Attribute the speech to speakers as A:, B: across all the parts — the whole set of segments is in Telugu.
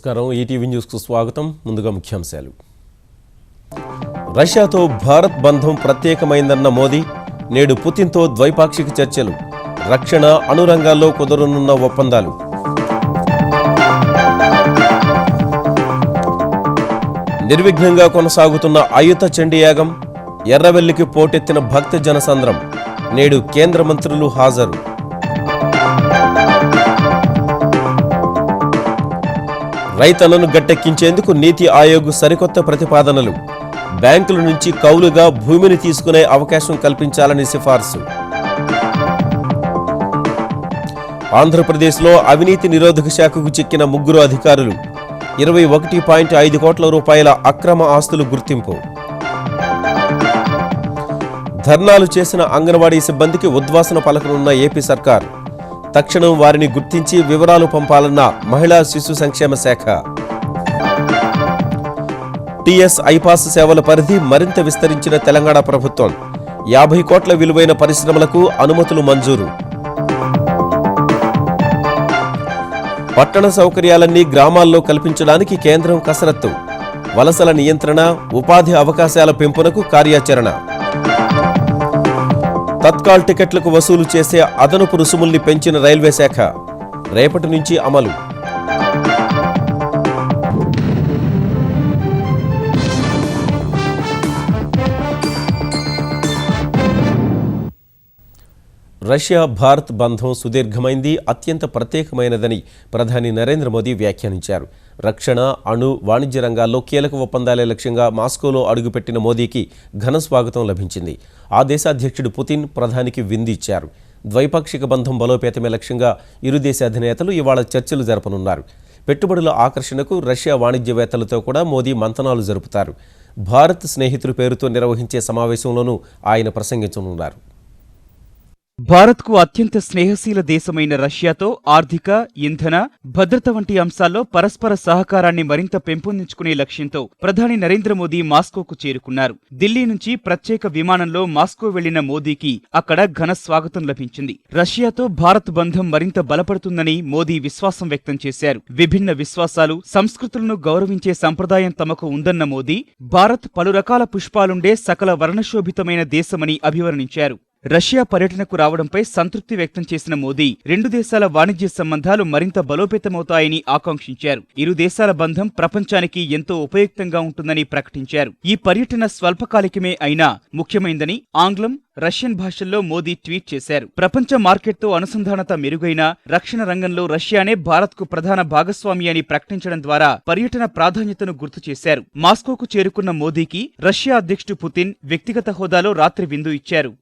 A: నమస్కారం ఈటీవీ న్యూస్కు స్వాగతం. ముందుగా ముఖ్యాంశాలు. రష్యాతో భారత్ బంధం ప్రత్యేకమైందన్న మోదీ, నేడు పుతిన్తో ద్వైపాక్షిక చర్చలు, రక్షణ అణురంగాల్లో కుదరనున్న ఒప్పందాలు. నిర్విఘ్నంగా కొనసాగుతున్న అయుత చండీయాగం, ఎర్రవెల్లికి పోటెత్తిన భక్త జనసంద్రం, నేడు కేంద్ర మంత్రులు హాజరు. రైతన్నను గట్టెక్కించేందుకు నీతి ఆయోగ్ సరికొత్త ప్రతిపాదనలు, బ్యాంకుల నుంచి కౌలుగా భూమిని తీసుకునే అవకాశం కల్పించాలని సిఫార్సు. ఆంధ్రప్రదేశ్లో అవినీతి నిరోధక శాఖకు చిక్కిన 3 అధికారులు, 21.5 కోట్ల రూపాయల అక్రమ ఆస్తులు గుర్తింపు. ధర్నాలు చేసిన అంగన్వాడీ సిబ్బందికి ఉద్వాసన పలకనున్న ఏపీ సర్కార్, తక్షణం వారిని గుర్తించి వివరాలు పంపాలన్న మహిళా శిశు సంక్షేమ శాఖ. టీఎస్ ఐపాస్ సేవల పరిధి మరింత విస్తరించిన తెలంగాణ ప్రభుత్వం, 50 కోట్ల విలువైన పరిశ్రమలకు అనుమతులు మంజూరు. పట్టణ సౌకర్యాలన్నీ గ్రామాల్లో కల్పించడానికి కేంద్రం కసరత్తు, వలసల నియంత్రణ, ఉపాధి అవకాశాల పెంపునకు కార్యాచరణ. తత్కాల్ టికెట్లకు వసూలు చేసే అదనపు రుసుముల్ని పెంచిన రైల్వే శాఖ, రేపటి నుంచి అమలు. రష్యా భారత్ బంధం సుదీర్ఘమైంది, అత్యంత ప్రత్యేకమైనదని ప్రధాని నరేంద్ర మోదీ వ్యాఖ్యానించారు. రక్షణ, అణు, వాణిజ్య రంగాల్లో కీలక ఒప్పందాలే లక్ష్యంగా మాస్కోలో అడుగుపెట్టిన మోదీకి ఘన స్వాగతం లభించింది. ఆ దేశ అధ్యక్షుడు పుతిన్ ప్రధానికి విందు ఇచ్చారు. ద్వైపాక్షిక బంధం బలోపేతమే లక్ష్యంగా ఇరు దేశ అధినేతలు ఇవాళ చర్చలు జరపనున్నారు. పెట్టుబడుల ఆకర్షణకు రష్యా వాణిజ్యవేత్తలతో కూడా మోదీ మంతనాలు జరుపుతారు. భారత్ స్నేహితుల పేరుతో నిర్వహించే సమావేశంలోనూ ఆయన ప్రసంగించనున్నారు.
B: భారత్కు అత్యంత స్నేహశీల దేశమైన రష్యాతో ఆర్థిక, ఇంధన, భద్రత వంటి అంశాల్లో పరస్పర సహకారాన్ని మరింత పెంపొందించుకునే లక్ష్యంతో ప్రధాని నరేంద్ర మోదీ మాస్కోకు చేరుకున్నారు. ఢిల్లీ నుంచి ప్రత్యేక విమానంలో మాస్కో వెళ్లిన మోదీకి అక్కడ ఘన స్వాగతం లభించింది. రష్యాతో భారత్ బంధం మరింత బలపడుతుందని మోదీ విశ్వాసం వ్యక్తం చేశారు. విభిన్న విశ్వాసాలు, సంస్కృతులను గౌరవించే సంప్రదాయం తమకు ఉందన్న మోదీ, భారత్ పలు రకాల పుష్పాలుండే సకల వర్ణశోభితమైన దేశమని అభివర్ణించారు. రష్యా పర్యటనకు రావడంపై సంతృప్తి వ్యక్తం చేసిన మోదీ, 2 దేశాల వాణిజ్య సంబంధాలు మరింత బలోపేతమవుతాయని ఆకాంక్షించారు. ఇరు దేశాల బంధం ప్రపంచానికి ఎంతో ఉపయుక్తంగా ఉంటుందని ప్రకటించారు. ఈ పర్యటన స్వల్పకాలికమే అయినా ముఖ్యమైందని ఆంగ్లం, రష్యన్ భాషల్లో మోదీ ట్వీట్ చేశారు. ప్రపంచ మార్కెట్తో అనుసంధానత మెరుగైన రక్షణ రంగంలో రష్యానే భారత్కు ప్రధాన భాగస్వామి అని ప్రకటించడం ద్వారా పర్యటన ప్రాధాన్యతను గుర్తు చేశారు. మాస్కోకు చేరుకున్న మోదీకి రష్యా అధ్యక్షుడు పుతిన్ వ్యక్తిగత హోదాలో రాత్రి విందు ఇచ్చారు.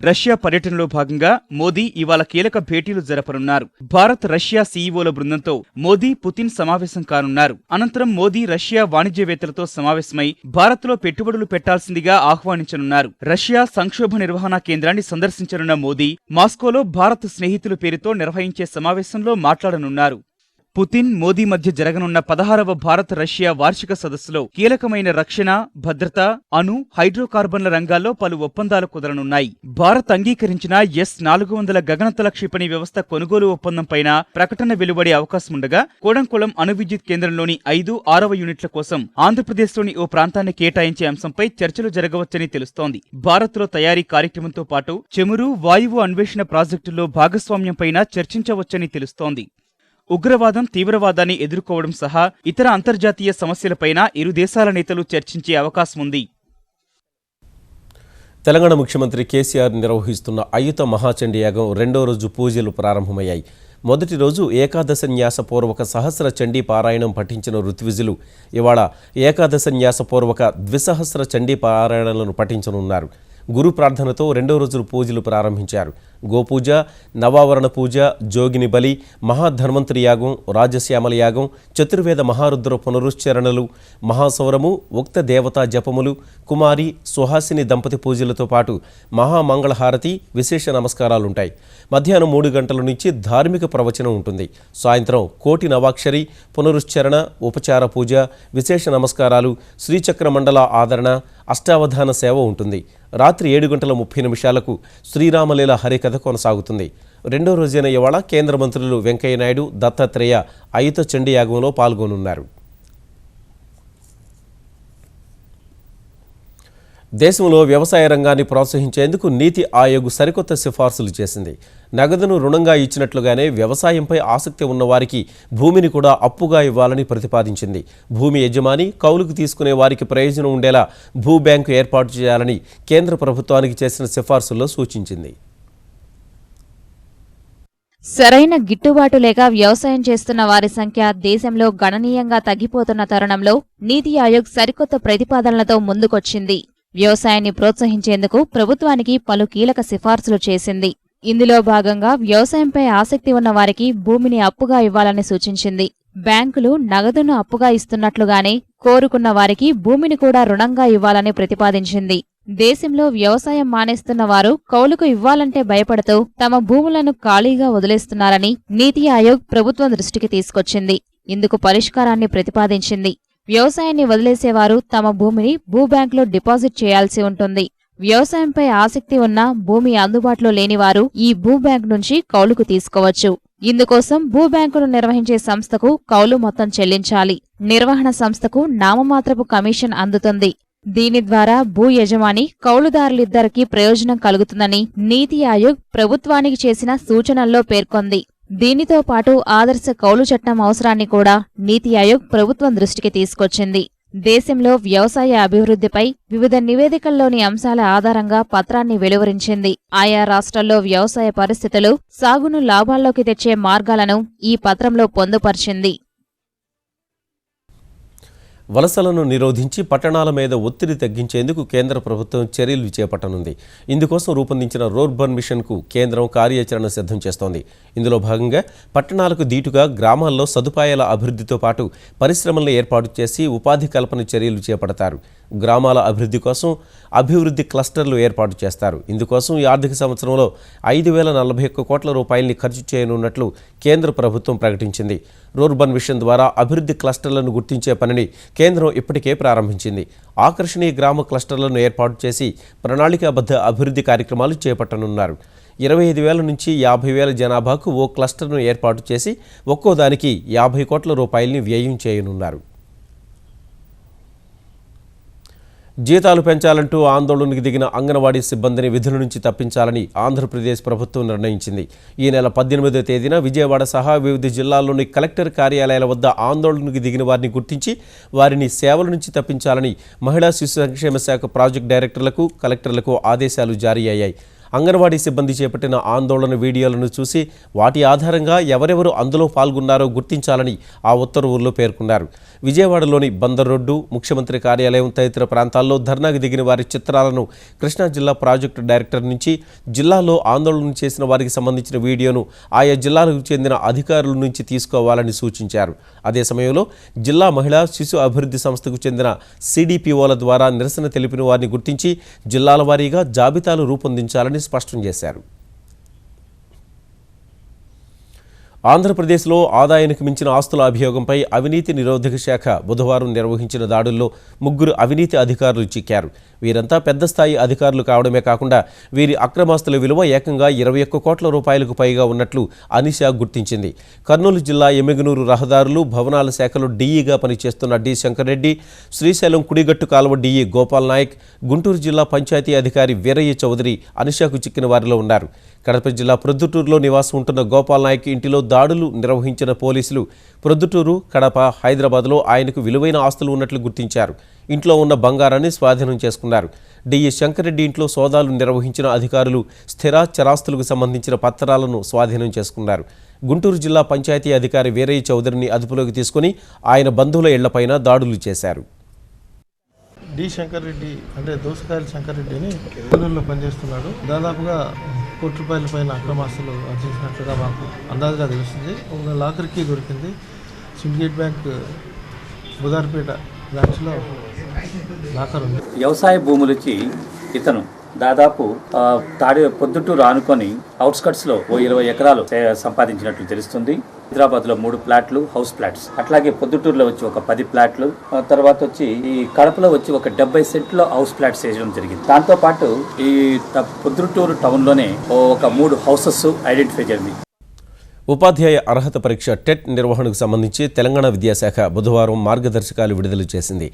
B: రష్యా పర్యటనలో భాగంగా మోదీ ఇవాళ కీలక భేటీలు జరపనున్నారు. భారత్, రష్యా సీఈఓల బృందంతో మోదీ, పుతిన్ సమావేశం కానున్నారు. అనంతరం మోదీ రష్యా వాణిజ్యవేత్తలతో సమావేశమై భారత్లో పెట్టుబడులు పెట్టాల్సిందిగా ఆహ్వానించనున్నారు. రష్యా సంక్షోభ నిర్వహణా కేంద్రాన్ని సందర్శించనున్న మోదీ మాస్కోలో భారత్ స్నేహితుల పేరుతో నిర్వహించే సమావేశంలో మాట్లాడనున్నారు. పుతిన్, మోదీ మధ్య జరగనున్న 16వ భారత్ రష్యా వార్షిక సదస్సులో కీలకమైన రక్షణ, భద్రత, అణు, హైడ్రోకార్బన్ల రంగాల్లో పలు ఒప్పందాలు కుదరనున్నాయి. భారత్ అంగీకరించిన S-400 గగనతల క్షిపణి వ్యవస్థ కొనుగోలు ఒప్పందంపైన ప్రకటన వెలువడే అవకాశముండగా, కోడంకుళం అణు విద్యుత్ కేంద్రంలోని 5, 6వ యూనిట్ల కోసం ఆంధ్రప్రదేశ్లోని ఓ ప్రాంతాన్ని కేటాయించే అంశంపై చర్చలు జరగవచ్చని తెలుస్తోంది. భారత్లో తయారీ కార్యక్రమంతో పాటు చమురు, వాయువు అన్వేషణ ప్రాజెక్టుల్లో భాగస్వామ్యంపైన చర్చించవచ్చని తెలుస్తోంది. ఉగ్రవాదం, తీవ్రవాదాన్ని ఎదుర్కోవడం సహా ఇతర అంతర్జాతీయ సమస్యలపైన ఇరు దేశాల నేతలు చర్చించే అవకాశముంది.
A: తెలంగాణ ముఖ్యమంత్రి కేసీఆర్ నిర్వహిస్తున్న అయుత మహాచండీయాగం 2వ రోజు పూజలు ప్రారంభమయ్యాయి. మొదటి రోజు ఏకాదశన్యాసపూర్వక సహస్ర చండీ పారాయణం పఠించిన ఋత్విజులు ఇవాళ ఏకాదశన్యాసపూర్వక ద్విసహస్ర చండీ పారాయణలను పఠించనున్నారు. గురు ప్రార్థనతో 2వ రోజు పూజలు ప్రారంభించారు. గోపూజ, నవావరణ పూజ, జోగిని బలి, మహాధన్వంతరి యాగం, రాజశ్యామల యాగం, చతుర్వేద మహారుద్ర పునరుశ్చరణలు, మహాసౌరము, ఉక్త దేవతా జపములు, కుమారి, సుహాసిని దంపతి పూజలతో పాటు మహామంగళహారతి, విశేష నమస్కారాలుంటాయి. మధ్యాహ్నం 3 గంటల నుంచి ధార్మిక ప్రవచనం ఉంటుంది. సాయంత్రం కోటి నవాక్షరి, పునరుశ్చరణ, ఉపచార పూజ, విశేష నమస్కారాలు, శ్రీచక్ర మండల ఆదరణ, అష్టావధాన సేవ ఉంటుంది. రాత్రి 7 గంటల 30 నిమిషాలకు శ్రీరామలీల హరికథ కొనసాగుతుంది. రెండో రోజైన ఇవాళ కేంద్ర మంత్రులు వెంకయ్యనాయుడు, దత్తాత్రేయ అయుత చండీ యాగంలో పాల్గొనున్నారు. దేశంలో వ్యవసాయ రంగాన్ని ప్రోత్సహించేందుకు నీతి ఆయోగ్ సరికొత్త సిఫార్సులు చేసింది. నగదును రుణంగా ఇచ్చినట్లుగానే వ్యవసాయంపై ఆసక్తి ఉన్నవారికి భూమిని కూడా అప్పుగా ఇవ్వాలని ప్రతిపాదించింది. భూమి యజమాని, కౌలుకు తీసుకునే వారికి ప్రయోజనం ఉండేలా భూ బ్యాంకు ఏర్పాటు చేయాలని కేంద్ర ప్రభుత్వానికి చేసిన సిఫార్సుల్లో సూచించింది.
C: సరైన గిట్టుబాటు లేక వ్యవసాయం చేస్తున్న వారి సంఖ్య దేశంలో గణనీయంగా తగ్గిపోతున్న తరుణంలో నీతి ఆయోగ్ సరికొత్త ప్రతిపాదనలతో ముందుకొచ్చింది. వ్యవసాయాన్ని ప్రోత్సహించేందుకు ప్రభుత్వానికి పలు కీలక సిఫార్సులు చేసింది. ఇందులో భాగంగా వ్యవసాయంపై ఆసక్తి ఉన్న వారికి భూమిని అప్పుగా ఇవ్వాలని సూచించింది. బ్యాంకులు నగదును అప్పుగా ఇస్తున్నట్లుగానే కోరుకున్న వారికి భూమిని కూడా రుణంగా ఇవ్వాలని ప్రతిపాదించింది. దేశంలో వ్యవసాయం మానేస్తున్న వారు కౌలుకు ఇవ్వాలంటే భయపడుతూ తమ భూములను ఖాళీగా వదిలేస్తున్నారని నీతి ఆయోగ్ ప్రభుత్వం దృష్టికి తీసుకొచ్చింది. ఇందుకు పరిష్కారాన్ని ప్రతిపాదించింది. వ్యవసాయాన్ని వదిలేసేవారు తమ భూమిని భూబ్యాంకులో డిపాజిట్ చేయాల్సి ఉంటుంది. వ్యవసాయంపై ఆసక్తి ఉన్న భూమి అందుబాటులో లేనివారు ఈ భూబ్యాంక్ నుంచి కౌలుకు తీసుకోవచ్చు. ఇందుకోసం భూబ్యాంకును నిర్వహించే సంస్థకు కౌలు మొత్తం చెల్లించాలి. నిర్వహణ సంస్థకు నామమాత్రపు కమిషన్ అందుతుంది. దీని ద్వారా భూ యజమాని, కౌలుదారులిద్దరికీ ప్రయోజనం కలుగుతుందని నీతి ఆయోగ్ ప్రభుత్వానికి చేసిన సూచనల్లో పేర్కొంది. దీనితో పాటు ఆదర్శ కౌలు చట్టం అవసరాన్ని కూడా నీతి ఆయోగ్ ప్రభుత్వం దృష్టికి తీసుకొచ్చింది. దేశంలో వ్యవసాయ అభివృద్ధిపై వివిధ నివేదికల్లోని అంశాల ఆధారంగా పత్రాన్ని వెలువరించింది. ఆయా రాష్ట్రాల్లో వ్యవసాయ పరిస్థితులు, సాగును లాభాల్లోకి తెచ్చే మార్గాలను ఈ పత్రంలో పొందుపరిచింది.
A: వలసలను నిరోధించి పట్టణాల మీద ఒత్తిడి తగ్గించేందుకు కేంద్ర ప్రభుత్వం చర్యలు చేపట్టనుంది. ఇందుకోసం రూపొందించిన రూర్బన్ మిషన్కు కేంద్రం కార్యాచరణ సిద్ధం చేస్తోంది. ఇందులో భాగంగా పట్టణాలకు దీటుగా గ్రామాల్లో సదుపాయాల అభివృద్ధితో పాటు పరిశ్రమలను ఏర్పాటు చేసి ఉపాధి కల్పన చర్యలు చేపడతారు. గ్రామాల అభివృద్ధి కోసం అభివృద్ధి క్లస్టర్లు ఏర్పాటు చేస్తారు. ఇందుకోసం ఈ ఆర్థిక సంవత్సరంలో 5,041 కోట్ల రూపాయల్ని ఖర్చు చేయనున్నట్లు కేంద్ర ప్రభుత్వం ప్రకటించింది. రూర్బన్ మిషన్ ద్వారా అభివృద్ధి క్లస్టర్లను గుర్తించే పనిని కేంద్రం ఇప్పటికే ప్రారంభించింది. ఆకర్షణీయ గ్రామ క్లస్టర్లను ఏర్పాటు చేసి ప్రణాళికాబద్ధ అభివృద్ధి కార్యక్రమాలు చేపట్టనున్నారు. 25,000 నుంచి 50,000 జనాభాకు ఓ క్లస్టర్ను ఏర్పాటు చేసి ఒక్కో దానికి 50 కోట్ల రూపాయల్ని వ్యయం చేయనున్నారు. జీతాలు పెంచాలంటూ ఆందోళనకు దిగిన అంగన్వాడీ సిబ్బందిని విధుల నుంచి తప్పించాలని ఆంధ్రప్రదేశ్ ప్రభుత్వం నిర్ణయించింది. ఈ నెల 18వ తేదీన విజయవాడ సహా వివిధ జిల్లాల్లోని కలెక్టర్ కార్యాలయాల వద్ద ఆందోళనకు దిగిన వారిని గుర్తించి వారిని సేవల నుంచి తప్పించాలని మహిళా శిశు సంక్షేమ శాఖ ప్రాజెక్టు డైరెక్టర్లకు, కలెక్టర్లకు ఆదేశాలు జారీ అయ్యాయి. అంగన్వాడీ సిబ్బంది చేపట్టిన ఆందోళన వీడియోలను చూసి వాటి ఆధారంగా ఎవరెవరు అందులో పాల్గొన్నారో గుర్తించాలని ఆ ఉత్తర్వుల్లో పేర్కొన్నారు. విజయవాడలోని బందర్ రోడ్డు, ముఖ్యమంత్రి కార్యాలయం తదితర ప్రాంతాల్లో ధర్నాకు దిగిన వారి చిత్రాలను కృష్ణా జిల్లా ప్రాజెక్టు డైరెక్టర్ నుంచి, జిల్లాలో ఆందోళన చేసిన వారికి సంబంధించిన వీడియోను ఆయా జిల్లాలకు చెందిన అధికారుల నుంచి తీసుకోవాలని సూచించారు. అదే సమయంలో జిల్లా మహిళా శిశు అభివృద్ధి సంస్థకు చెందిన సిడిపిఓల ద్వారా నిరసన తెలిపిన వారిని గుర్తించి జిల్లాల వారీగా జాబితాలు రూపొందించాలని స్పష్టం చేశారు. ఆంధ్రప్రదేశ్లో ఆదాయానికి మించిన ఆస్తుల అభియోగంపై అవినీతి నిరోధక శాఖ బుధవారం నిర్వహించిన దాడుల్లో 3 అవినీతి అధికారులు చిక్కారు. వీరంతా పెద్ద స్థాయి అధికారులు కావడమే కాకుండా వీరి అక్రమాస్తుల విలువ ఏకంగా 21 కోట్ల రూపాయలకు పైగా ఉన్నట్లు అనిషా గుర్తించింది. కర్నూలు జిల్లా ఎమ్మిగనూరు రహదారులు, భవనాల శాఖలో డీఈగా పనిచేస్తున్న డి శంకర్రెడ్డి, శ్రీశైలం కుడిగట్టు కాలువ డీఈ గోపాల్ నాయక్, గుంటూరు జిల్లా పంచాయతీ అధికారి వీరయ్య చౌదరి అనిషాకు చిక్కిన వారిలో ఉన్నారు. కడప జిల్లా ప్రొద్దుటూరులో నివాసం ఉంటున్న గోపాల్ నాయక్ ఇంటిలో దాడులు నిర్వహించిన పోలీసులు ప్రొద్దుటూరు, కడప, హైదరాబాద్లో ఆయనకు విలువైన ఆస్తులు ఉన్నట్లు గుర్తించారు. ఇంట్లో ఉన్న బంగారాన్ని స్వాధీనం చేసుకున్నారు. డిఈ శంకర్రెడ్డి ఇంట్లో సోదాలు నిర్వహించిన అధికారులు స్థిర చరాస్తులకు సంబంధించిన పత్రాలను స్వాధీనం చేసుకున్నారు. గుంటూరు జిల్లా పంచాయతీ అధికారి వీరయ్య చౌదరిని అదుపులోకి తీసుకుని ఆయన బంధువుల ఇళ్లపైన దాడులు చేశారు.
D: డి శంకర్రెడ్డి అంటే దోసకాయల శంకర్రెడ్డిని కర్నూలులో పనిచేస్తున్నాడు. దాదాపుగా కోటి రూపాయల పైన అక్రమాస్తులు ఆర్జించినట్లుగా మాకు అందాజుగా తెలుస్తుంది. ఒక లాకర్ కీ దొరికింది. సిండికేట్ బ్యాంక్ బుధార్పేట బ్రాంచ్లో లాకర్ ఉంది.
E: వ్యవసాయ భూములకి ఇతను దాదాపు పొద్దుటూరు ఆనుకొని అవుట్స్కట్స్లో ఓ 20 ఎకరాలు సంపాదించినట్లు తెలుస్తుంది. హైదరాబాద్లో 3 ప్లాట్లు హౌస్ ప్లాట్స్, అట్లాగే పొద్దుటూరులో వచ్చి ఒక 10 ప్లాట్లు, తర్వాత వచ్చి ఈ కడపలో వచ్చి ఒక 70 సెంట్లో హౌస్ ప్లాట్స్ వేయడం జరిగింది. దాంతో పాటు ఈ పొద్దుటూరు టౌన్లోనే ఒక 3 హౌసెస్ ఐడెంటిఫై జరిగింది.
A: ఉపాధ్యాయ అర్హత పరీక్ష టెట్ నిర్వహణకు సంబంధించి తెలంగాణ విద్యాశాఖ బుధవారం మార్గదర్శకాలు విడుదల చేసింది.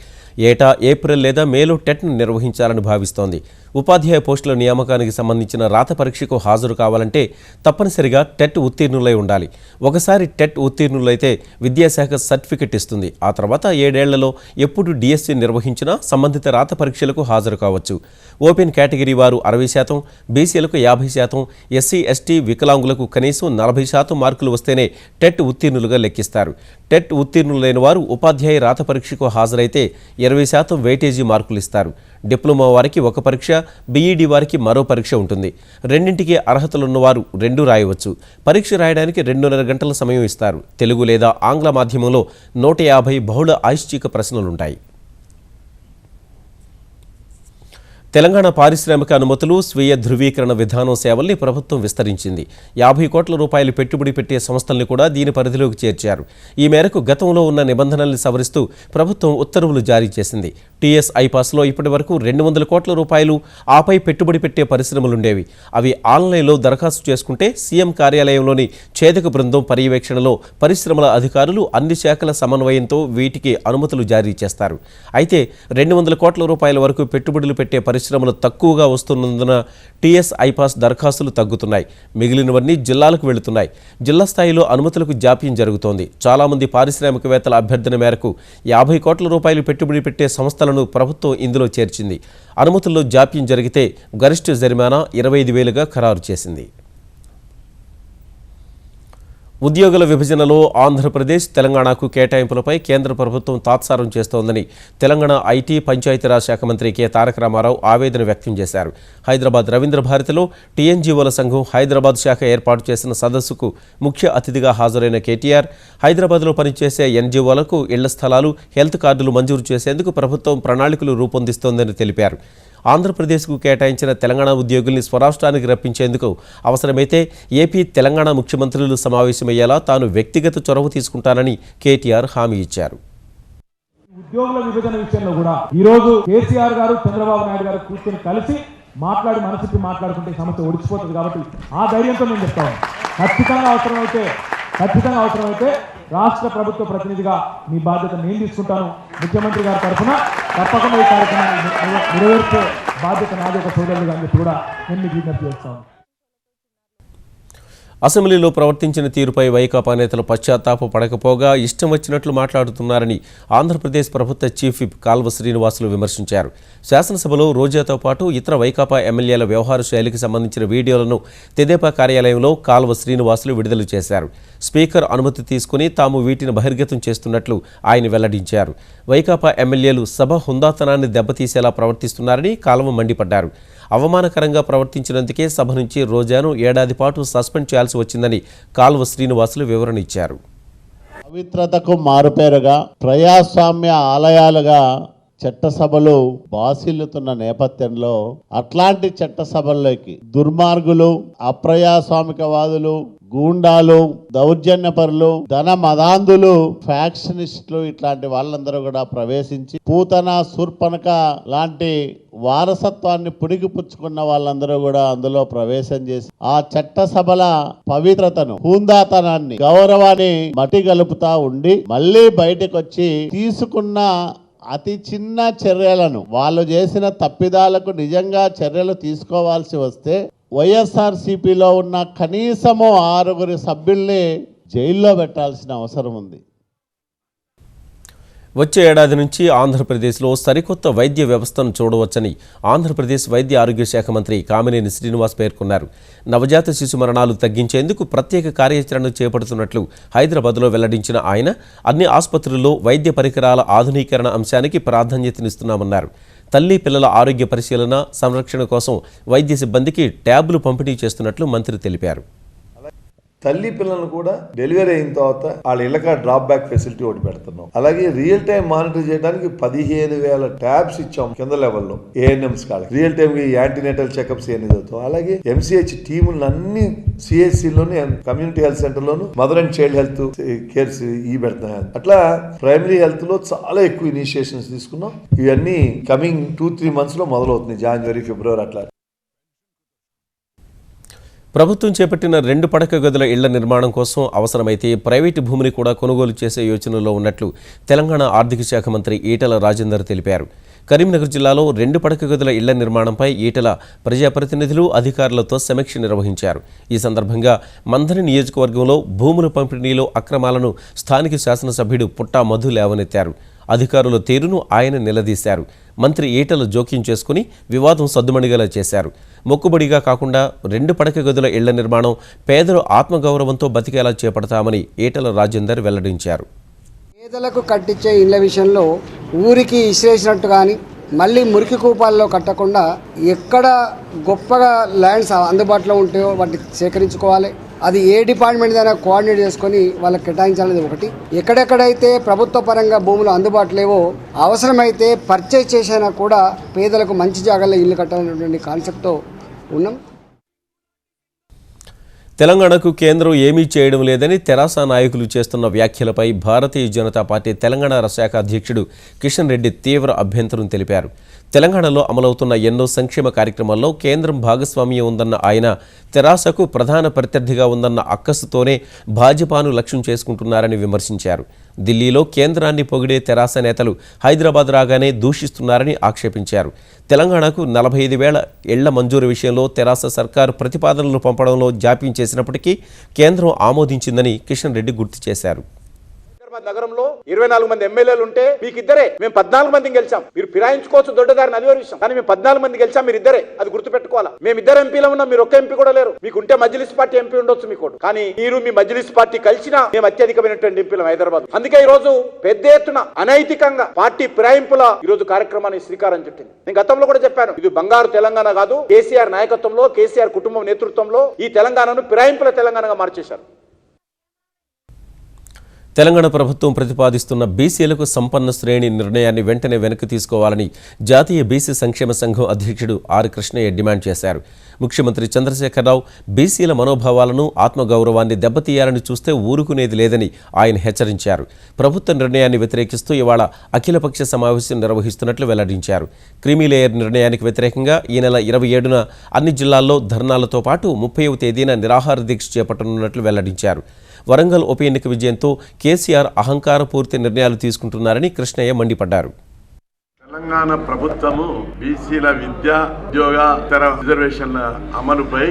A: ఏటా ఏప్రిల్ లేదా మేలో టెట్ను నిర్వహించాలని భావిస్తోంది. ఉపాధ్యాయ పోస్టుల నియామకానికి సంబంధించిన రాత పరీక్షకు హాజరు కావాలంటే తప్పనిసరిగా టెట్ ఉత్తీర్ణులై ఉండాలి. ఒకసారి టెట్ ఉత్తీర్ణులైతే విద్యాశాఖ సర్టిఫికెట్ ఇస్తుంది. ఆ తర్వాత 7 ఏళ్లలో ఎప్పుడు డిఎస్సి నిర్వహించినా సంబంధిత రాత పరీక్షలకు హాజరు కావచ్చు. ఓపెన్ కేటగిరీ వారు 60%, బీసీలకు 50%, ఎస్సీ ఎస్టీ వికలాంగులకు కనీసం 40% మార్కులు వస్తేనే టెట్ ఉత్తీర్ణులుగా లెక్కిస్తారు. టెట్ ఉత్తీర్ణులైన వారు ఉపాధ్యాయ రాత పరీక్షకు హాజరైతే 20% వెయిటేజీ మార్కులు ఇస్తారు. డిప్లొమా వారికి ఒక పరీక్ష, బీఈడీ వారికి మరో పరీక్ష ఉంటుంది. రెండింటికి అర్హతలున్నవారు 2 రాయవచ్చు. పరీక్ష రాయడానికి 2.5 గంటల సమయం ఇస్తారు. తెలుగు లేదా ఆంగ్ల మాధ్యమంలో 150 బహుళ ఐచ్ఛిక ప్రశ్నలుంటాయి. తెలంగాణ పారిశ్రామిక అనుమతులు, స్వీయ ధృవీకరణ విధానం సేవల్ని ప్రభుత్వం విస్తరించింది. 50 కోట్ల రూపాయలు పెట్టుబడి పెట్టే సంస్థల్ని కూడా దీని పరిధిలోకి చేర్చారు. ఈ మేరకు గతంలో ఉన్న నిబంధనల్ని సవరిస్తూ ప్రభుత్వం ఉత్తర్వులు జారీ చేసింది. టీఎస్ ఐపాస్లో ఇప్పటి వరకు 200 కోట్ల రూపాయలు ఆపై పెట్టుబడి పెట్టే పరిశ్రమలుండేవి. అవి ఆన్లైన్లో దరఖాస్తు చేసుకుంటే సీఎం కార్యాలయంలోని ఛేదక బృందం పర్యవేక్షణలో పరిశ్రమల అధికారులు అన్ని శాఖల సమన్వయంతో వీటికి అనుమతులు జారీ చేస్తారు. అయితే 200 కోట్ల రూపాయల వరకు పెట్టుబడులు పెట్టే పరిశ్రమలు తక్కువగా వస్తున్నందున టీఎస్ ఐపాస్ దరఖాస్తులు తగ్గుతున్నాయి. మిగిలినవన్నీ జిల్లాలకు వెళుతున్నాయి. జిల్లా స్థాయిలో అనుమతులకు జాప్యం జరుగుతోంది. చాలామంది పారిశ్రామికవేత్తల అభ్యర్థన మేరకు 50 కోట్ల రూపాయలు పెట్టుబడి పెట్టే సంస్థలను ప్రభుత్వం ఇందులో చేర్చింది. అనుమతుల్లో జాప్యం జరిగితే గరిష్ట జరిమానా 25,000గా ఖరారు చేసింది. ఉద్యోగుల విభజనలో ఆంధ్రప్రదేశ్, తెలంగాణకు కేటాయింపులపై కేంద్ర ప్రభుత్వం తాత్సారం చేస్తోందని తెలంగాణ ఐటీ, పంచాయతీరాజ్ శాఖ మంత్రి కె తారక రామారావు ఆవేదన వ్యక్తం చేశారు. హైదరాబాద్ రవీంద్ర భారతిలో టీఎన్జీఓల సంఘం హైదరాబాద్ శాఖ ఏర్పాటు చేసిన సదస్సుకు ముఖ్య అతిథిగా హాజరైన కేటీఆర్ హైదరాబాద్లో పనిచేసే ఎన్జీఓలకు ఇళ్ల స్థలాలు, హెల్త్ కార్డులు మంజూరు చేసేందుకు ప్రభుత్వం ప్రణాళికలు రూపొందిస్తోందని తెలిపారు. ఆంధ్రప్రదేశ్కు కేటాయించిన తెలంగాణ ఉద్యోగుల్ని స్వరాష్ట్రానికి రప్పించేందుకు అవసరమైతే ఏపీ, తెలంగాణ ముఖ్యమంత్రులు సమావేశమయ్యేలా తాను వ్యక్తిగత చొరవ తీసుకుంటానని కేటీఆర్ హామీ ఇచ్చారు.
F: ఉద్యోగుల విభజన విషయంలో కూడా ఈ రోజు కేసీఆర్ గారు, చంద్రబాబు నాయుడు గారు కూర్చొని కలిసి మనసిప్పి మాట్లాడుకుంటే సమస్య ఒడిచిపోతుంది. కాబట్టి ఆ ధైర్యంతో నేను చెప్తాను, ఖచ్చితంగా అవసరమైతే రాష్ట్ర ప్రభుత్వ ప్రతినిధిగా మీ బాధ్యత నేను తీసుకుంటాను. ముఖ్యమంత్రి గారి తరఫున తప్పకుండా ఈ కార్యక్రమాన్ని నెరవేర్చే బాధ్యత నాది ఒక సోదరులుగా అని చెప్పి కూడా నేను మీకు విజ్ఞప్తి చేస్తాను.
A: అసెంబ్లీలో ప్రవర్తించిన తీరుపై వైకాపా నేతలు పశ్చాత్తాప పడకపోగా ఇష్టం వచ్చినట్లు మాట్లాడుతున్నారని ఆంధ్రప్రదేశ్ ప్రభుత్వ చీఫ్ విప్ కాల్వ శ్రీనివాసులు విమర్శించారు. శాసనసభలో రోజాతో పాటు ఇతర వైకాపా ఎమ్మెల్యేల వ్యవహార శైలికి సంబంధించిన వీడియోలను తెదేపా కార్యాలయంలో కాల్వ శ్రీనివాసులు విడుదల చేశారు. స్పీకర్ అనుమతి తీసుకుని తాము వీటిని బహిర్గతం చేస్తున్నట్లు ఆయన వెల్లడించారు. వైకాపా ఎమ్మెల్యేలు సభ హుందాతనాన్ని దెబ్బతీసేలా ప్రవర్తిస్తున్నారని కాల్వ మండిపడ్డారు. అవమానకరంగా ప్రవర్తించినందుకే సభ నుంచి రోజాను ఏడాది పాటు సస్పెండ్ చేయాల్సి వచ్చిందని కాల్వ శ్రీనివాసులు వివరణ ఇచ్చారు.
G: పవిత్రతకు మారుపేరుగా ప్రజాస్వామ్య ఆలయాలుగా చట్టసభలు బాసిల్లుతున్న నేపథ్యంలో అట్లాంటి చట్టసభల్లోకి దుర్మార్గులు, అప్రజాస్వామికవాదులు, గూండాలు, దౌర్జన్యపరులు, ధన మదాంధులు, ఫ్యాక్షనిస్టులు ఇట్లాంటి వాళ్ళందరూ కూడా ప్రవేశించి పూతన, శూర్పణఖ లాంటి వారసత్వాన్ని పుణికిపుచ్చుకున్న వాళ్ళందరూ కూడా అందులో ప్రవేశం చేసి ఆ చట్టసభల పవిత్రతను, హుందాతనాన్ని, గౌరవాన్ని మట్టి గలుపుతా ఉండి మళ్ళీ బయటకు వచ్చి తీసుకున్న అతి చిన్న చర్యలను, వాళ్ళు చేసిన తప్పిదాలకు నిజంగా చర్యలు తీసుకోవాల్సి వస్తే వైఎస్ఆర్సీపీలో ఉన్న కనీసము 6 సభ్యుల్ని జైల్లో పెట్టాల్సిన అవసరం ఉంది.
A: వచ్చే ఏడాది నుంచి ఆంధ్రప్రదేశ్లో సరికొత్త వైద్య వ్యవస్థను చూడవచ్చని ఆంధ్రప్రదేశ్ వైద్య ఆరోగ్య శాఖ మంత్రి కామినేని శ్రీనివాస్ పేర్కొన్నారు. నవజాత శిశు మరణాలు తగ్గించేందుకు ప్రత్యేక కార్యాచరణ చేపడుతున్నట్లు హైదరాబాద్లో వెల్లడించిన ఆయన అన్ని ఆసుపత్రుల్లో వైద్య పరికరాల ఆధునీకరణ అంశానికి ప్రాధాన్యతనిస్తున్నామన్నారు. తల్లి పిల్లల ఆరోగ్య పరిశీలన, సంరక్షణ కోసం వైద్య సిబ్బందికి ట్యాబ్లు పంపిణీ చేస్తున్నట్లు మంత్రి తెలిపారు.
H: తల్లి పిల్లలను కూడా డెలివరీ అయిన తర్వాత వాళ్ళ ఇళ్ళక డ్రాప్ బ్యాక్ ఫెసిలిటీ ఒకటి పెడుతున్నాం. అలాగే రియల్ టైం మానిటర్ చేయడానికి 15,000 ట్యాబ్స్ ఇచ్చాం కింద లెవెల్లో ఏఎన్ఎంస్ కాళ్ళకి రియల్ టైం యాంటీనేటల్ చెకప్స్ అనేది అవుతాం. అలాగే ఎంసీహెచ్ టీములను అన్ని సిహెచ్సిలోని కమ్యూనిటీ హెల్త్ సెంటర్ లోను mother and child health cares పెడుతున్నాయి. అట్లా ప్రైమరీ హెల్త్ లో చాలా ఎక్కువ ఇనిషియేషన్స్ తీసుకున్నాం. ఇవన్నీ కమింగ్ 2-3 months లో మొదలవుతుంది, జనవరి ఫిబ్రవరి అట్లా.
A: ప్రభుత్వం చేపట్టిన 2 పడక గదుల ఇళ్ల నిర్మాణం కోసం అవసరమైతే ప్రైవేటు భూమిని కూడా కొనుగోలు చేసే యోచనలో ఉన్నట్లు తెలంగాణ ఆర్థిక శాఖ మంత్రి ఈటెల రాజేందర్ తెలిపారు. కరీంనగర్ జిల్లాలో 2 పడక గదుల ఇళ్ల నిర్మాణంపై ఈటెల ప్రజాప్రతినిధులు అధికారులతో సమీక్ష నిర్వహించారు. ఈ సందర్భంగా మంథని నియోజకవర్గంలో భూముల పంపిణీలో అక్రమాలను స్థానిక శాసనసభ్యుడు పుట్టా మధు లేవనెత్తారు. అధికారుల తీరును ఆయన నిలదీశారు. మంత్రి ఈటెల జోక్యం చేసుకుని వివాదం సద్దుమణిగేలా చేశారు. మొక్కుబడిగా కాకుండా 2 పడక గదుల ఇళ్ల నిర్మాణం పేదలు ఆత్మగౌరవంతో బతికేలా చేపడతామని ఈటెల రాజేందర్ వెల్లడించారు.
I: పేదలకు కట్టించే ఇళ్ల విషయంలో ఊరికి ఇసిరేసినట్టు కానీ మళ్ళీ మురికి కూపాల్లో కట్టకుండా ఎక్కడ గొప్పగా ల్యాండ్స్ అందుబాటులో ఉంటాయో వాటిని సేకరించుకోవాలి. అది ఏ డిపార్ట్మెంట్ అయినా కోఆర్డినేట్ చేసుకొని వాళ్ళకి కేటాయించాలనేది ఒకటి. ఎక్కడెక్కడైతే ప్రభుత్వ పరంగా భూములు అందుబాటులో లేవో అవసరమైతే పర్చేజ్ చేసినా కూడా పేదలకు మంచి జాగాల్లో ఇల్లు కట్టాలనేటువంటి కాన్సెప్ట్తో ఉన్నాం.
A: తెలంగాణకు కేంద్రం ఏమీ చేయడం లేదని తెరాస నాయకులు చేస్తున్న వ్యాఖ్యలపై భారతీయ జనతా పార్టీ తెలంగాణ శాఖ అధ్యక్షుడు కిషన్ రెడ్డి తీవ్ర అభ్యంతరం తెలిపారు. తెలంగాణలో అమలవుతున్న ఎన్నో సంక్షేమ కార్యక్రమాల్లో కేంద్రం భాగస్వామ్యం ఉందన్న ఆయన తెరాసకు ప్రధాన ప్రత్యర్థిగా ఉందన్న అక్కసుతోనే భాజపాను లక్ష్యం చేసుకుంటున్నారని విమర్శించారు. ఢిల్లీలో కేంద్రాన్ని పొగిడే తెరాస నేతలు హైదరాబాద్ రాగానే దూషిస్తున్నారని ఆక్షేపించారు. తెలంగాణకు 45,000 ఇళ్ల మంజూరు విషయంలో తెరాస సర్కారు ప్రతిపాదనలు పంపడంలో జాప్యం చేసినప్పటికీ కేంద్రం ఆమోదించిందని కిషన్ రెడ్డి గుర్తు చేశారు.
J: నగరంలో 24 మంది ఎమ్మెల్యేలు ఉంటే మీకు ఇద్దరే, మేము 14 మందిని గెలిచాం. మీరు ఫిరాయించుకోవచ్చు దొడ్డదారిని, అది వేరే విషయం. కానీ మేము 14 మంది గెలిచాం, మీరు ఇద్దరే, అది గుర్తుపెట్టుకోవాలా. మేము 2 ఎంపీలు ఉన్నాం, మీరు ఒక్క ఎంపీ కూడా లేరు. మీకు ఉంటే మజ్లిస్ పార్టీ ఎంపీ ఉండొచ్చు మీకు, కానీ మీరు మీ మజ్లిస్ పార్టీ కలిసినా మేము అత్యధికమైనటువంటి ఎంపీలు హైదరాబాద్. అందుకే ఈ రోజు పెద్ద ఎత్తున అనైతికంగా పార్టీ ఫిరాయింపుల ఈ రోజు కార్యక్రమాన్ని శ్రీకారం చుట్టింది. నేను గతంలో కూడా చెప్పాను, ఇది బంగారు తెలంగాణ కాదు. కేసీఆర్ నాయకత్వంలో, కేసీఆర్ కుటుంబం నేతృత్వంలో ఈ తెలంగాణను ఫిరాయింపుల తెలంగాణగా మార్చేశారు.
A: తెలంగాణ ప్రభుత్వం ప్రతిపాదిస్తున్న బీసీలకు సంపన్న శ్రేణి నిర్ణయాన్ని వెంటనే వెనక్కి తీసుకోవాలని జాతీయ బీసీ సంక్షేమ సంఘం అధ్యక్షుడు ఆర్ కృష్ణయ్య డిమాండ్ చేశారు. ముఖ్యమంత్రి చంద్రశేఖరరావు బీసీల మనోభావాలను, ఆత్మగౌరవాన్ని దెబ్బతీయాలని చూస్తే ఊరుకునేది లేదని ఆయన హెచ్చరించారు. ప్రభుత్వ నిర్ణయాన్ని వ్యతిరేకిస్తూ ఇవాళ అఖిలపక్ష సమావేశం నిర్వహిస్తున్నట్లు వెల్లడించారు. క్రీమీలేయర్ నిర్ణయానికి వ్యతిరేకంగా ఈ నెల 27న అన్ని జిల్లాల్లో ధర్నాలతో పాటు 30వ తేదీన నిరాహార దీక్ష చేపట్టనున్నట్లు వెల్లడించారు. వరంగల్ ఉప ఎన్నిక విజయంతో కేసీఆర్ అహంకారపూర్తి నిర్ణయాలు తీసుకుంటున్నారని కృష్ణయ్య మండిపడ్డారు.
K: తెలంగాణ ప్రభుత్వము బీసీల విద్య, ఉద్యోగ, ఇతర రిజర్వేషన్ల అమలుపై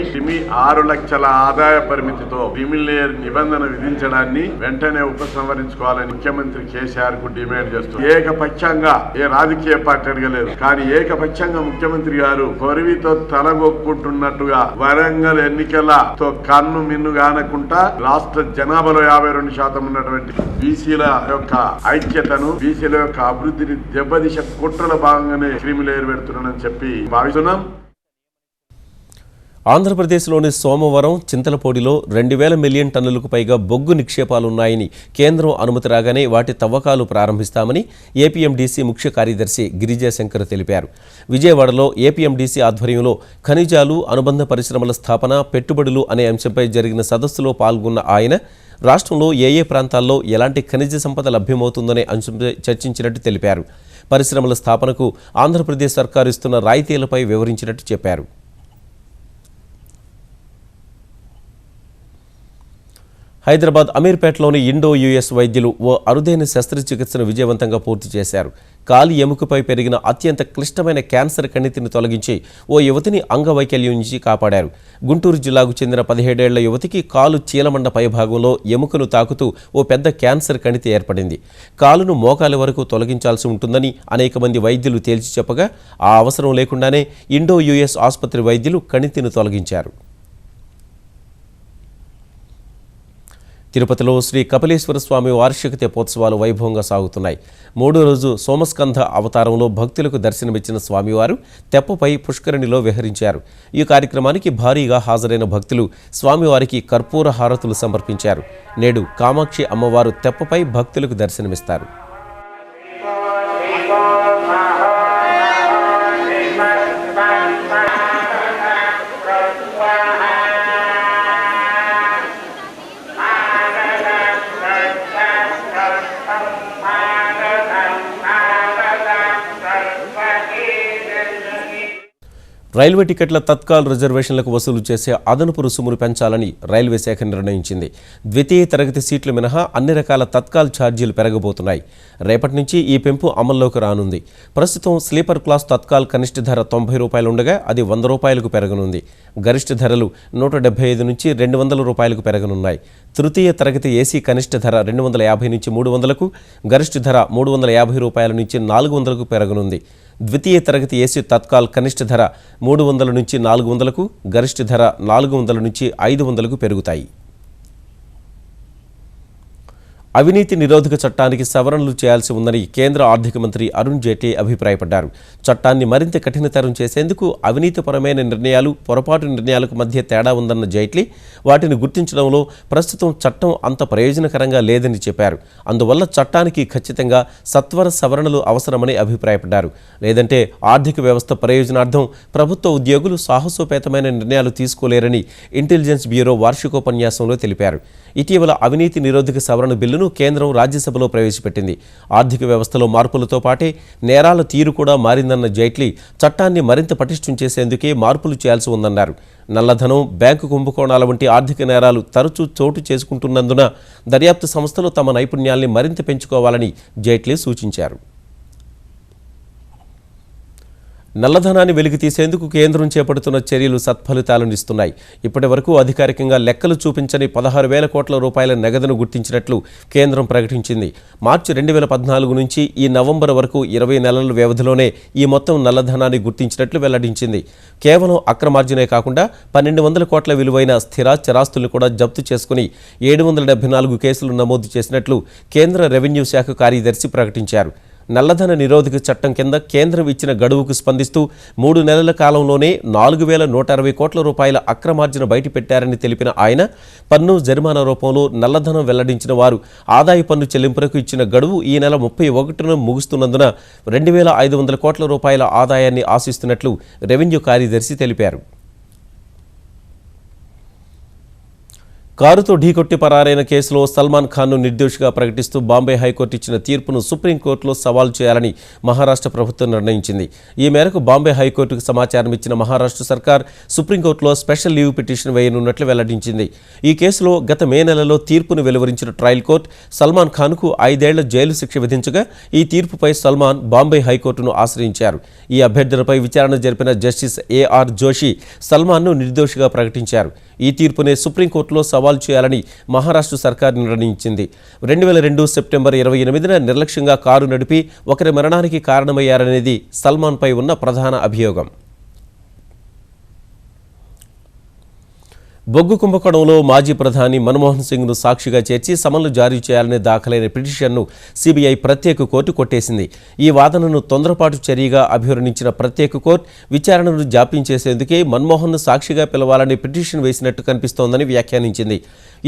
K: 6 లక్షల ఆదాయ పరిమితితో క్రిమిలేయర్ నిబంధన విధించడాన్ని వెంటనే ఉపసంహరించుకోవాలని ముఖ్యమంత్రి కేసీఆర్ కు డిమాండ్ చేస్తుంది. ఏకపక్షంగా ఏ రాజకీయ పార్టీ అడగలేదు, కానీ ఏకపక్షంగా ముఖ్యమంత్రి గారు కొరివితో తలగొక్కుంటున్నట్టుగా వరంగల్ ఎన్నికలతో కన్ను మిన్ను కానకుండా రాష్ట్ర జనాభాలో 52% ఉన్నటువంటి బీసీల యొక్క ఐక్యతను, బీసీల యొక్క అభివృద్ధిని దెబ్బతీసే కుట్రల భాగంగానే క్రిమిలేయర్ పెడుతున్నానని చెప్పి భావిస్తున్నాం.
A: ఆంధ్రప్రదేశ్లోని సోమవరం, చింతలపూడిలో 2,000 మిలియన్ టన్నులకు పైగా బొగ్గు నిక్షేపాలున్నాయని కేంద్రం అనుమతి రాగానే వాటి తవ్వకాలు ప్రారంభిస్తామని ఏపీఎండీసీ ముఖ్య కార్యదర్శి గిరిజాశంకర్ తెలిపారు. విజయవాడలో ఏపీఎండీసీ ఆధ్వర్యంలో ఖనిజాలు, అనుబంధ పరిశ్రమల స్థాపన, పెట్టుబడులు అనే అంశంపై జరిగిన సదస్సులో పాల్గొన్న ఆయన రాష్ట్రంలో ఏ ప్రాంతాల్లో ఎలాంటి ఖనిజ సంపద లభ్యమవుతుందనే అంశంపై చర్చించినట్టు తెలిపారు. పరిశ్రమల స్థాపనకు ఆంధ్రప్రదేశ్ సర్కారు ఇస్తున్న రాయితీలపై వివరించినట్టు చెప్పారు. హైదరాబాద్ అమీర్పేటలోని ఇండో-యుఎస్ వైద్యులు ఓ అరుదైన శస్త్రచికిత్సను విజయవంతంగా పూర్తి చేశారు. కాలి ఎముకపై పెరిగిన అత్యంత క్లిష్టమైన క్యాన్సర్ కణితిని తొలగించి ఓ యువతిని అంగవైకల్యం నుంచి కాపాడారు. గుంటూరు జిల్లాకు చెందిన 17 ఏళ్ల యువతికి కాలు చీలమండ పైభాగంలో ఎముకను తాకుతూ ఓ పెద్ద క్యాన్సర్ కణితి ఏర్పడింది. కాలును మోకాలి వరకు తొలగించాల్సి ఉంటుందని అనేక మంది వైద్యులు తేల్చి చెప్పగా ఆ అవసరం లేకుండానే ఇండో-యుఎస్ ఆసుపత్రి వైద్యులు కణితిని తొలగించారు. తిరుపతిలో శ్రీ కపిలేశ్వర స్వామి వార్షిక తెప్పోత్సవాలు వైభవంగా సాగుతున్నాయి. 3వ రోజు సోమస్కంధ అవతారంలో భక్తులకు దర్శనమిచ్చిన స్వామివారు తెప్పపై పుష్కరిణిలో విహరించారు. ఈ కార్యక్రమానికి భారీగా హాజరైన భక్తులు స్వామివారికి కర్పూర హారతులు సమర్పించారు. నేడు కామాక్షి అమ్మవారు తెప్పపై భక్తులకు దర్శనమిస్తారు. రైల్వే టికెట్ల తత్కాల్ రిజర్వేషన్లకు వసూలు చేసే అదనపు రుసుమును పెంచాలని రైల్వే శాఖ నిర్ణయించింది. ద్వితీయ తరగతి సీట్లు మినహా అన్ని రకాల తత్కాల్ ఛార్జీలు పెరగబోతున్నాయి. రేపటి నుంచి ఈ పెంపు అమల్లోకి రానుంది. ప్రస్తుతం స్లీపర్ క్లాస్ తత్కాల్ కనిష్ట ధర 90 రూపాయలు ఉండగా అది 100 రూపాయలకు పెరగనుంది. గరిష్ట ధరలు 175 నుంచి 200 రూపాయలకు పెరగనున్నాయి. తృతీయ తరగతి ఏసీ కనిష్ట ధర 250 నుంచి 300లకు, గరిష్ట ధర 350 రూపాయల నుంచి 400కు పెరగనుంది. ద్వితీయ తరగతి ఏసీ తత్కాల్ కనిష్ట ధర 300 నుంచి 400లకు, గరిష్ట ధర 400 నుంచి 500కు పెరుగుతాయి. అవినీతి నిరోధక చట్టానికి సవరణలు చేయాల్సి ఉందని కేంద్ర ఆర్థిక మంత్రి అరుణ్ జైట్లీ అభిప్రాయపడ్డారు. చట్టాన్ని మరింత కఠినతరం చేసేందుకు అవినీతిపరమైన నిర్ణయాలు, పొరపాటు నిర్ణయాలకు మధ్య తేడా ఉందన్న జైట్లీ వాటిని గుర్తించడంలో ప్రస్తుతం చట్టం అంత ప్రయోజనకరంగా లేదని చెప్పారు. అందువల్ల చట్టానికి ఖచ్చితంగా సత్వర సవరణలు అవసరమని అభిప్రాయపడ్డారు. లేదంటే ఆర్థిక వ్యవస్థ ప్రయోజనార్థం ప్రభుత్వ ఉద్యోగులు సాహసోపేతమైన నిర్ణయాలు తీసుకోలేరని ఇంటెలిజెన్స్ బ్యూరో వార్షికోపన్యాసంలో తెలిపారు. ఇటీవల అవినీతి నిరోధక సవరణ బిల్లును కేంద్రం రాజ్యసభలో ప్రవేశపెట్టింది. ఆర్థిక వ్యవస్థలో మార్పులతో పాటే నేరాల తీరు కూడా మారిందన్న జైట్లీ చట్టాన్ని మరింత పటిష్టం చేసేందుకే మార్పులు చేయాల్సి ఉందన్నారు. నల్లధనం, బ్యాంకు కుంభకోణాల వంటి ఆర్థిక నేరాలు తరచూ చోటు చేసుకుంటున్నందున దర్యాప్తు సంస్థలు తమ నైపుణ్యాల్ని మరింత పెంచుకోవాలని జైట్లీ సూచించారు. నల్లధనాన్ని వెలికితీసేందుకు కేంద్రం చేపడుతున్న చర్యలు సత్ఫలితాలను ఇస్తున్నాయి. ఇప్పటి వరకు అధికారికంగా లెక్కలు చూపించని 16,000 కోట్ల రూపాయల నగదును గుర్తించినట్లు కేంద్రం ప్రకటించింది. మార్చి 2014 నుంచి ఈ నవంబర్ వరకు 20 నెలల వ్యవధిలోనే ఈ మొత్తం నల్లధనాన్ని గుర్తించినట్లు వెల్లడించింది. కేవలం అక్రమార్జనే కాకుండా 1,200 కోట్ల విలువైన స్థిర చరాస్తులను కూడా జప్తు చేసుకుని 774 కేసులు నమోదు చేసినట్లు కేంద్ర రెవెన్యూ శాఖ కార్యదర్శి ప్రకటించారు. నల్లధన నిరోధక చట్టం కింద కేంద్రం ఇచ్చిన గడువుకు స్పందిస్తూ 3 నెలల కాలంలోనే 4,160 కోట్ల రూపాయల అక్రమార్జన బయటపెట్టారని తెలిపిన ఆయన పన్ను జరిమానా రూపంలో నల్లధనం వెల్లడించిన వారు ఆదాయ పన్ను చెల్లింపులకు ఇచ్చిన గడువు ఈ నెల 31న ముగుస్తున్నందున 2,500 కోట్ల రూపాయల ఆదాయాన్ని ఆశిస్తున్నట్లు రెవెన్యూ కార్యదర్శి తెలిపారు. కారుతో ఢీకొట్టి పరారైన కేసులో సల్మాన్ ఖాన్ను నిర్దోషిగా ప్రకటిస్తూ బాంబే హైకోర్టు ఇచ్చిన తీర్పును సుప్రీంకోర్టులో సవాల్ చేయాలని మహారాష్ట్ర ప్రభుత్వం నిర్ణయించింది. ఈ మేరకు బాంబే హైకోర్టుకు సమాచారం ఇచ్చిన మహారాష్ట్ర సర్కార్ సుప్రీంకోర్టులో స్పెషల్ లీవ్ పిటిషన్ వేయనున్నట్లు వెల్లడించింది. ఈ కేసులో గత మే నెలలో తీర్పును వెలువరించిన ట్రయల్ కోర్టు సల్మాన్ ఖాన్కు 5 ఏళ్ల జైలు శిక్ష విధించగా ఈ తీర్పుపై సల్మాన్ బాంబే హైకోర్టును ఆశ్రయించారు. ఈ అభ్యర్థనపై విచారణ జరిపిన జస్టిస్ ఏఆర్ జోషి సల్మాన్ను నిర్దోషిగా ప్రకటించారు. ఈ తీర్పునే సుప్రీంకోర్టులో సవాల్ చేయాలని మహారాష్ట్ర సర్కార్ నిర్ణయించింది. 2002 సెప్టెంబర్ 28న నిర్లక్ష్యంగా కారు నడిపి ఒకరి మరణానికి కారణమయ్యారనేది సల్మాన్పై ఉన్న ప్రధాన అభియోగం. బొగ్గు కుంభకోణంలో మాజీ ప్రధాని మన్మోహన్ సింగ్ను సాక్షిగా చేర్చి సమన్లు జారీ చేయాలని దాఖలైన పిటిషన్ను సిబిఐ ప్రత్యేక కోర్టు కొట్టేసింది. ఈ వాదనను తొందరపాటు చర్యగా అభివర్ణించిన ప్రత్యేక కోర్టు విచారణను జాప్యం చేసేందుకే మన్మోహన్ను సాక్షిగా పిలవాలని పిటిషన్ వేసినట్టు కనిపిస్తోందని వ్యాఖ్యానించింది.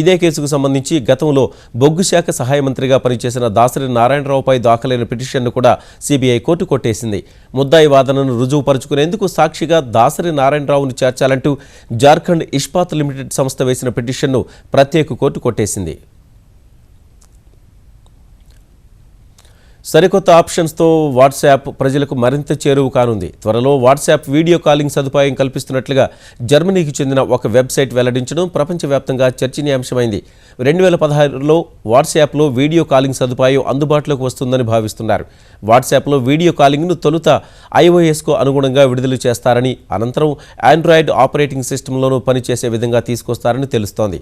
A: ఇదే కేసుకు సంబంధించి గతంలో బొగ్గు శాఖ సహాయ మంత్రిగా పనిచేసిన దాసరి నారాయణరావుపై దాఖలైన పిటిషన్ను కూడా సిబిఐ కోర్టు కొట్టేసింది. ముద్దాయి వాదనను రుజువుపరుచుకునేందుకు సాక్షిగా దాసరి నారాయణరావును చేర్చాలంటూ జార్ఖండ్ ఇస్పాత్ లిమిటెడ్ సంస్థ వేసిన పిటిషన్ను ప్రత్యేక కోర్టు కొట్టేసింది. సరికొత్త ఆప్షన్స్తో వాట్సాప్ ప్రజలకు మరింత చేరువ కానుంది. త్వరలో వాట్సాప్ వీడియో కాలింగ్ సదుపాయం కల్పిస్తున్నట్లుగా జర్మనీకి చెందిన ఒక వెబ్సైట్ వెల్లడించడం ప్రపంచవ్యాప్తంగా చర్చనీయాంశమైంది. 2016లో వాట్సాప్లో వీడియో కాలింగ్ సదుపాయం అందుబాటులోకి వస్తుందని భావిస్తున్నారు. వాట్సాప్లో వీడియో కాలింగ్ను తొలుత iOSకు అనుగుణంగా విడుదల చేస్తారని, అనంతరం ఆండ్రాయిడ్ ఆపరేటింగ్ సిస్టంలోనూ పనిచేసే విధంగా తీసుకొస్తారని తెలుస్తోంది.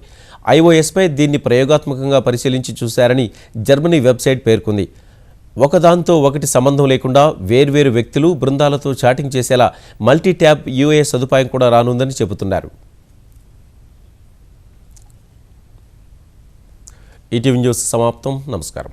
A: iOSపై దీన్ని ప్రయోగాత్మకంగా పరిశీలించి చూశారని జర్మనీ వెబ్సైట్ పేర్కొంది. ఒకదాంతో ఒకటి సంబంధం లేకుండా వేర్వేరు వ్యక్తులు, బృందాలతో చాటింగ్ చేసేలా మల్టీ ట్యాబ్ UA సదుపాయం కూడా రానుందని చెబుతున్నారు. ఈటీవీ న్యూస్ సమాప్తం. నమస్కారం.